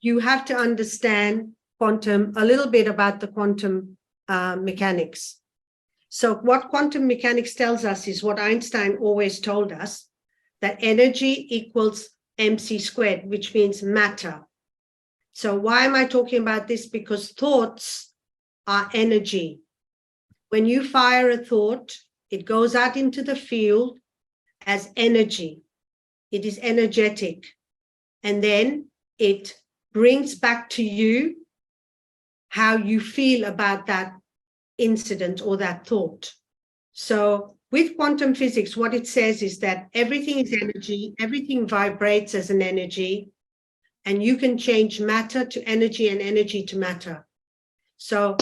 you have to understand quantum, a little bit about the quantum mechanics. So what quantum mechanics tells us is what Einstein always told us, that energy equals mc squared, which means matter. So why am I talking about this? Because thoughts are energy. When you fire a thought, it goes out into the field as energy. It is energetic. And then it brings back to you how you feel about that incident or that thought. So with quantum physics, what it says is that everything is energy, everything vibrates as an energy, and you can change matter to energy and energy to matter. So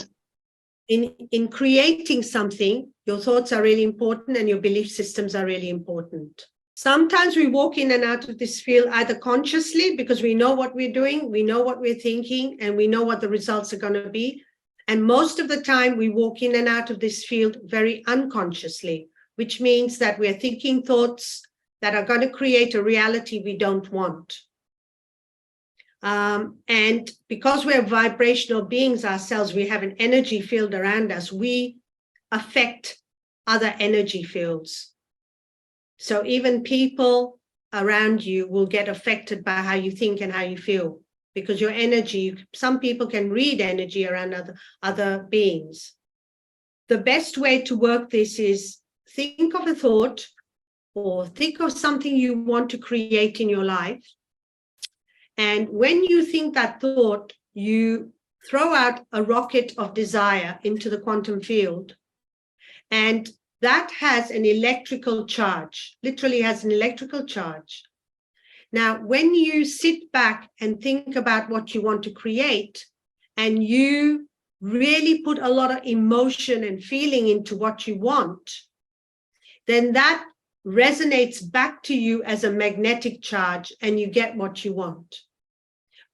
in creating something, your thoughts are really important and your belief systems are really important. Sometimes we walk in and out of this field either consciously because we know what we're doing, we know what we're thinking, and we know what the results are going to be. And most of the time we walk in and out of this field very unconsciously, which means that we're thinking thoughts that are going to create a reality we don't want. And because we're vibrational beings ourselves, we have an energy field around us, we affect other energy fields. So even people around you will get affected by how you think and how you feel, because your energy, some people can read energy around other beings. The best way to work this is think of a thought or think of something you want to create in your life. And when you think that thought, you throw out a rocket of desire into the quantum field, and that has an electrical charge, literally has an electrical charge. Now, when you sit back and think about what you want to create, and you really put a lot of emotion and feeling into what you want, then that resonates back to you as a magnetic charge and you get what you want.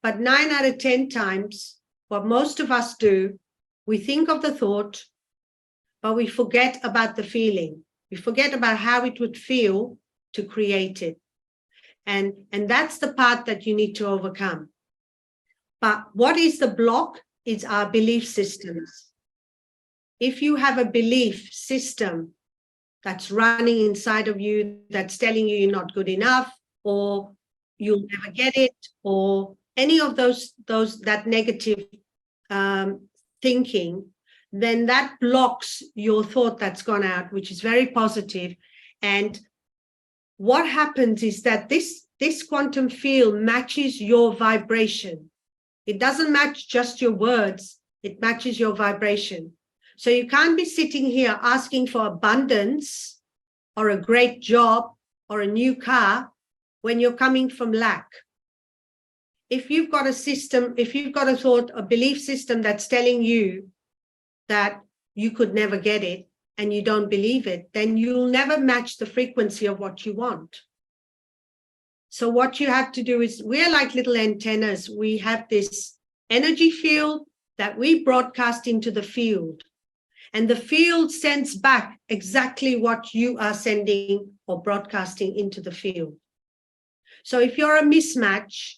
But 9 out of 10 times, what most of us do, we think of the thought, but we forget about the feeling. We forget about how it would feel to create it. And that's the part that you need to overcome. But what is the block? It's our belief systems. If you have a belief system that's running inside of you, that's telling you you're not good enough, or you'll never get it, or any of that negative thinking, then that blocks your thought that's gone out, which is very positive. And what happens is that this quantum field matches your vibration. It doesn't match just your words, it matches your vibration. So you can't be sitting here asking for abundance or a great job or a new car when you're coming from lack. If you've got a system, if you've got a thought, a belief system that's telling you that you could never get it and you don't believe it, then you'll never match the frequency of what you want. So what you have to do is, we're like little antennas. We have this energy field that we broadcast into the field, and the field sends back exactly what you are sending or broadcasting into the field. So if you're a mismatch,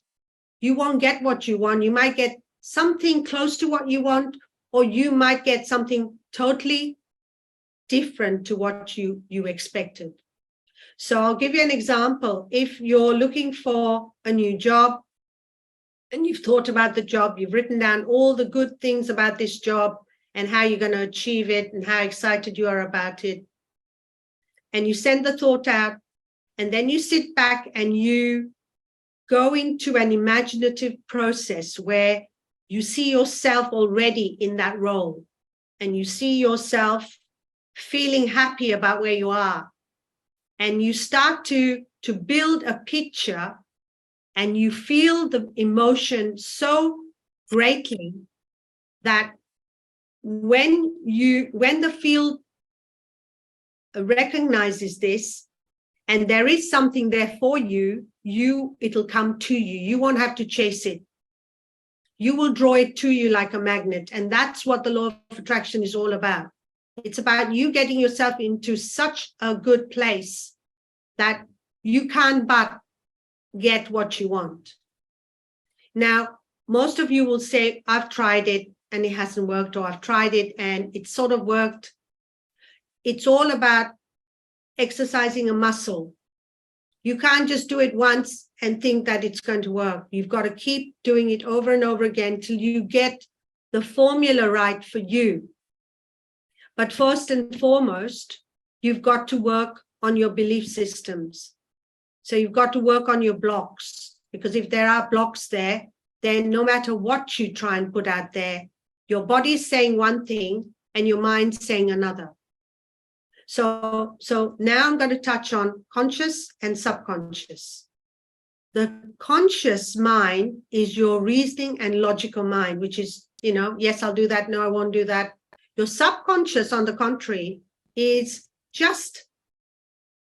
you won't get what you want. You might get something close to what you want, or you might get something totally different to what you expected. So I'll give you an example. If you're looking for a new job and you've thought about the job, you've written down all the good things about this job and how you're going to achieve it and how excited you are about it, and you send the thought out, and then you sit back and you go into an imaginative process where you see yourself already in that role, and you see yourself feeling happy about where you are, and you start to build a picture, and you feel the emotion so greatly that when the field recognizes this and there is something there for you, it'll come to you. You won't have to chase it. You will draw it to you like a magnet. And that's what the law of attraction is all about. It's about you getting yourself into such a good place that you can't but get what you want. Now, most of you will say, I've tried it and it hasn't worked, or I've tried it and it sort of worked. It's all about exercising a muscle. You can't just do it once and think that it's going to work. You've got to keep doing it over and over again till you get the formula right for you. But first and foremost, you've got to work on your belief systems. So you've got to work on your blocks, because if there are blocks there, then no matter what you try and put out there, your body is saying one thing and your mind's saying another. So now I'm going to touch on conscious and subconscious. The conscious mind is your reasoning and logical mind, which is, yes, I'll do that. No, I won't do that. Your subconscious, on the contrary, is just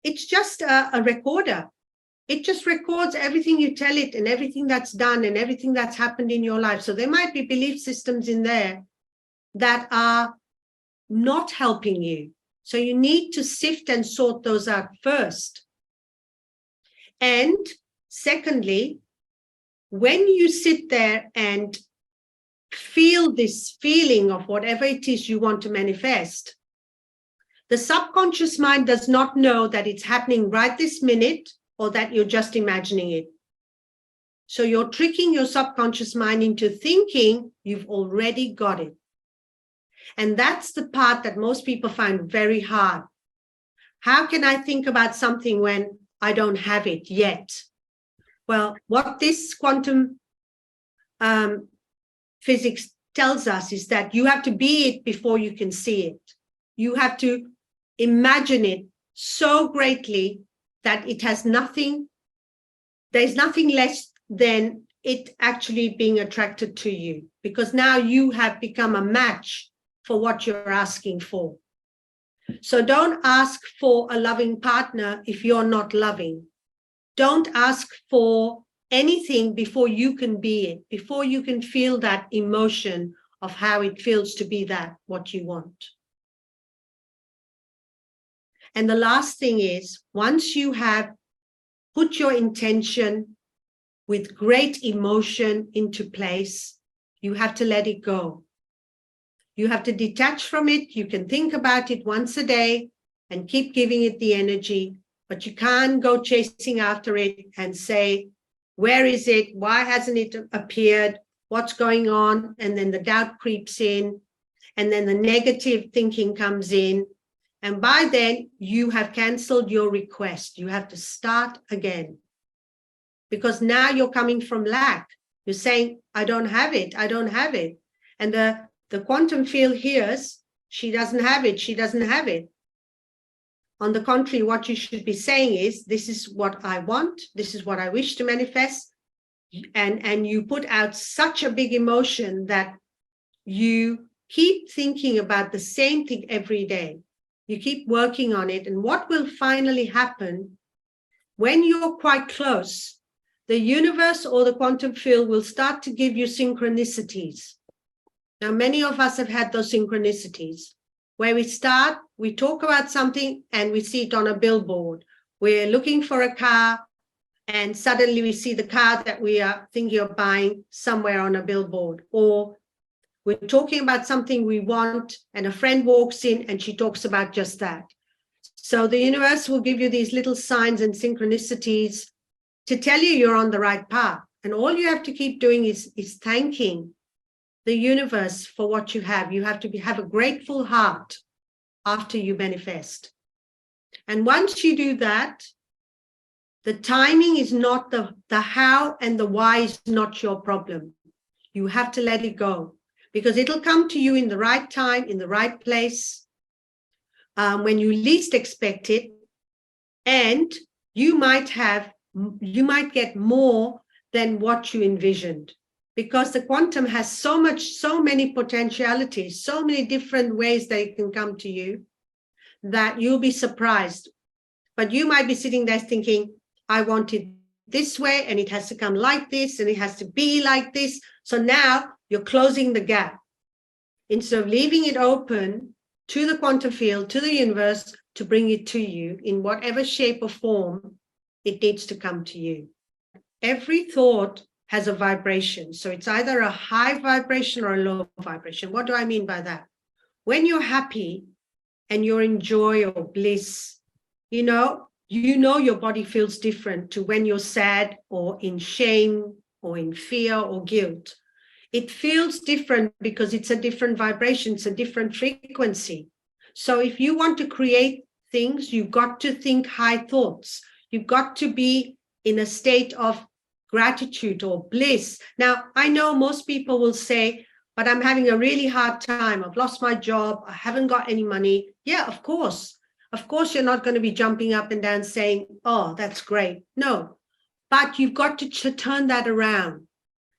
a recorder. It just records everything you tell it and everything that's done and everything that's happened in your life. So there might be belief systems in there that are not helping you. So you need to sift and sort those out first. And secondly, when you sit there and feel this feeling of whatever it is you want to manifest, the subconscious mind does not know that it's happening right this minute or that you're just imagining it. So you're tricking your subconscious mind into thinking you've already got it. And that's the part that most people find very hard. How can I think about something when I don't have it yet? Well, what this quantum physics tells us is that you have to be it before you can see it. You have to imagine it so greatly that it has nothing, there's nothing less than it actually being attracted to you, because now you have become a match for what you're asking for. So don't ask for a loving partner if you're not loving. Don't ask for anything before you can be it, before you can feel that emotion of how it feels to be that, what you want. And the last thing is, once you have put your intention with great emotion into place, you have to let it go. You have to detach from it. You can think about it once a day and keep giving it the energy, but you can't go chasing after it and say, where is it? Why hasn't it appeared? What's going on? And then the doubt creeps in, and then the negative thinking comes in. And by then, you have canceled your request. You have to start again, because now you're coming from lack. You're saying, I don't have it. I don't have it. And the quantum field hears, she doesn't have it. She doesn't have it. On the contrary, what you should be saying is, this is what I want. This is what I wish to manifest. And you put out such a big emotion that you keep thinking about the same thing every day. You keep working on it. And what will finally happen when you're quite close, the universe or the quantum field will start to give you synchronicities. Now, many of us have had those synchronicities where we talk about something and we see it on a billboard. We're looking for a car and suddenly we see the car that we are thinking of buying somewhere on a billboard. Or we're talking about something we want and a friend walks in and she talks about just that. So the universe will give you these little signs and synchronicities to tell you you're on the right path. And all you have to keep doing is thanking the universe for what you have. You have to have a grateful heart after you manifest. And once you do that, the timing is not the how, and the why is not your problem. You have to let it go, because it'll come to you in the right time, in the right place, when you least expect it. And you might get more than what you envisioned, because the quantum has so many potentialities, so many different ways that it can come to you, that you'll be surprised. But you might be sitting there thinking, I want it this way, and it has to come like this, and it has to be like this. So now you're closing the gap, instead of leaving it open to the quantum field, to the universe, to bring it to you in whatever shape or form it needs to come to you. Every thought has a vibration. So it's either a high vibration or a low vibration. What do I mean by that? When you're happy and you're in joy or bliss, you know your body feels different to when you're sad or in shame or in fear or guilt. It feels different because it's a different vibration, it's a different frequency. So if you want to create things, you've got to think high thoughts. You've got to be in a state of gratitude or bliss. Now, I know most people will say, but I'm having a really hard time. I've lost my job. I haven't got any money. Yeah, of course. Of course, you're not going to be jumping up and down saying, oh, that's great. No, but you've got to turn that around.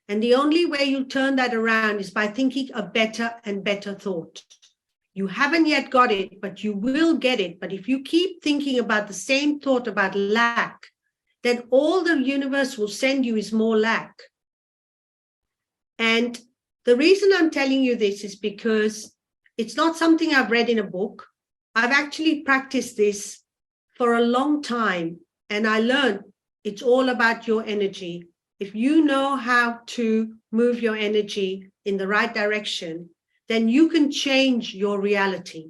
And the only way you'll turn that around is by thinking a better and better thought. You haven't yet got it, but you will get it. But if you keep thinking about the same thought about lack, then all the universe will send you is more lack. And the reason I'm telling you this is because it's not something I've read in a book. I've actually practiced this for a long time, and I learned it's all about your energy. If you know how to move your energy in the right direction, then you can change your reality.